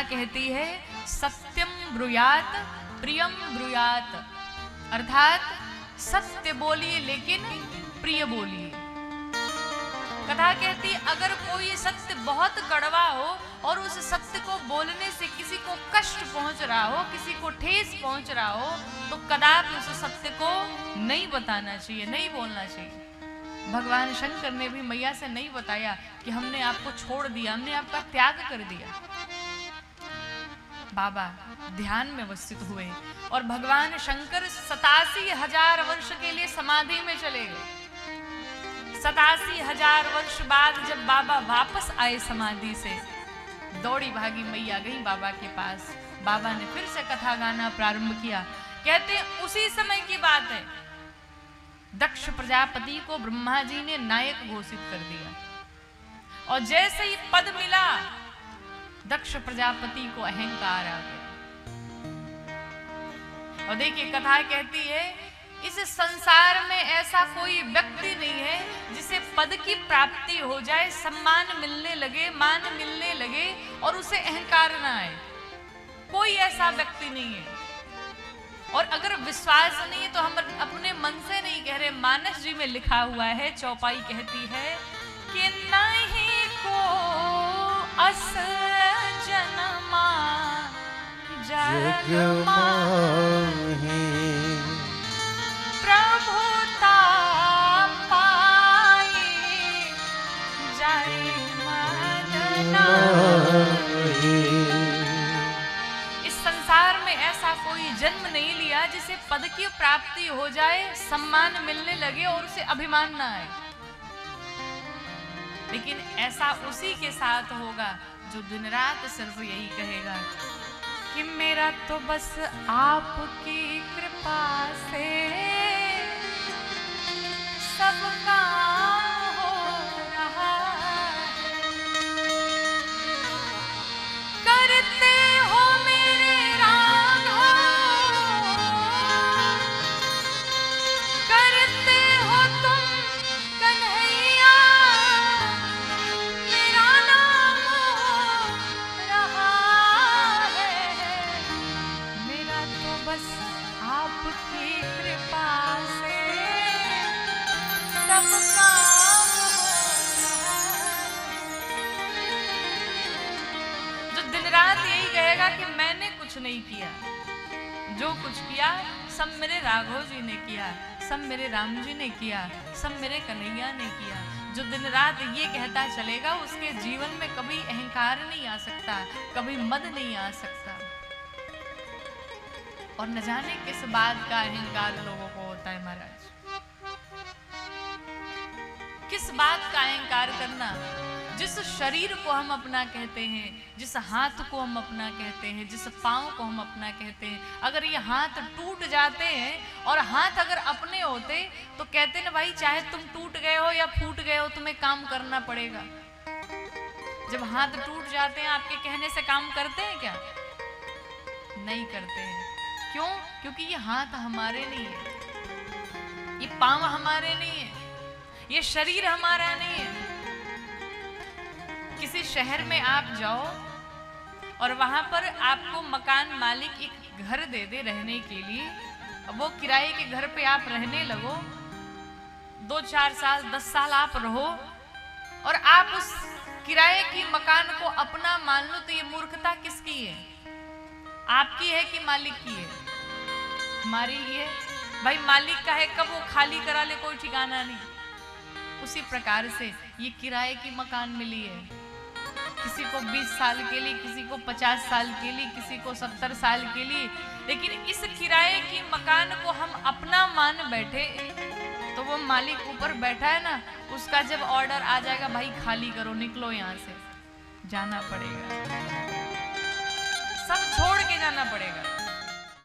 कहती है, सत्यम ब्रूयात प्रियम ब्रूयात, अर्थात सत्य बोलिए लेकिन प्रिय बोलिए। कथा कहती है, अगर कोई सत्य बहुत कड़वा हो और उस सत्य को बोलने से किसी को कष्ट पहुंच रहा हो, किसी को ठेस पहुंच रहा हो, तो कदापि उस सत्य को नहीं बताना चाहिए, नहीं बोलना चाहिए। भगवान शंकर ने भी मैया से नहीं बताया कि हमने आपको छोड़ दिया, हमने आपका त्याग कर दिया। बाबा ध्यान में वस्थित हुए और भगवान शंकर 87,000 वर्ष के लिए समाधि में चले गए। 87,000 वर्ष बाद जब बाबा वापस आए समाधि से, दौड़ी भागी मैया गई बाबा के पास। बाबा ने फिर से कथा गाना प्रारंभ किया। कहते हैं उसी समय की बात है, दक्ष प्रजापति को ब्रह्मा जी ने नायक घोषित कर दिया और जैसे ही पद मिला, दक्ष प्रजापति को अहंकार आ गया। और देखिए कथा कहती है, इस संसार में ऐसा कोई व्यक्ति नहीं है जिसे पद की प्राप्ति हो जाए, सम्मान मिलने लगे, मान मिलने लगे और उसे अहंकार ना आए। कोई ऐसा व्यक्ति नहीं है। और अगर विश्वास नहीं है तो हम अपने मन से नहीं कह रहे, मानस जी में लिखा हुआ है, चौपाई कहती है कि नहीं को अस जनमा जग माहि, प्रभुता पाई जाय मन नाही। इस संसार में ऐसा कोई जन्म नहीं लिया जिसे पद की प्राप्ति हो जाए, सम्मान मिलने लगे और उसे अभिमान ना आए। लेकिन ऐसा उसी के साथ होगा जो दिन रात सिर्फ यही कहेगा कि मेरा तो बस आपकी कृपा से सब काम हो रहा है। करते हो मेरे राघव, करते हो तुम कन्हैया, मेरा नाम हो रहा है। मेरा तो बस आपकी कृपा से सब काम हो रहा है। जो दिन रात यही कहेगा कि मैंने कुछ नहीं किया, जो कुछ किया सब मेरे राघव जी ने किया, सब मेरे राम जी ने किया, सब मेरे कन्हैया ने किया। जो दिन रात ये कहता चलेगा, उसके जीवन में कभी अहंकार नहीं आ सकता, कभी मद नहीं आ सकता। और न जाने किस बात का अहंकार लोगों को होता है महाराज। किस बात का अहंकार करना? जिस शरीर को हम अपना कहते हैं, जिस हाथ को हम अपना कहते हैं, जिस पांव को हम अपना कहते हैं, अगर ये हाथ टूट जाते हैं और हाथ अगर अपने होते तो कहते ना भाई, चाहे तुम टूट गए हो या फूट गए हो, तुम्हें काम करना पड़ेगा। जब हाथ टूट जाते हैं, आपके कहने से काम करते हैं क्या? नहीं करते हैं। क्यों? क्योंकि ये हाथ हमारे नहीं है, ये पांव हमारे नहीं है, ये शरीर हमारा नहीं है। किसी शहर में आप जाओ और वहां पर आपको मकान मालिक एक घर दे दे रहने के लिए, वो किराए के घर पे आप रहने लगो, 2-4 साल 10 साल आप रहो और आप उस किराए की मकान को अपना मान लो, तो ये मूर्खता किसकी है? आपकी है कि मालिक की है? हमारी ही है भाई। मालिक का है, कब वो खाली करा ले कोई ठिकाना नहीं। उसी प्रकार से ये किराए की मकान मिली है, किसी को 20 साल के लिए, किसी को 50 साल के लिए, किसी को 70 साल के लिए। लेकिन इस किराए की मकान को हम अपना मान बैठे तो वो मालिक ऊपर बैठा है ना, उसका जब ऑर्डर आ जाएगा, भाई खाली करो, निकलो यहाँ से, जाना पड़ेगा, सब छोड़ के जाना पड़ेगा।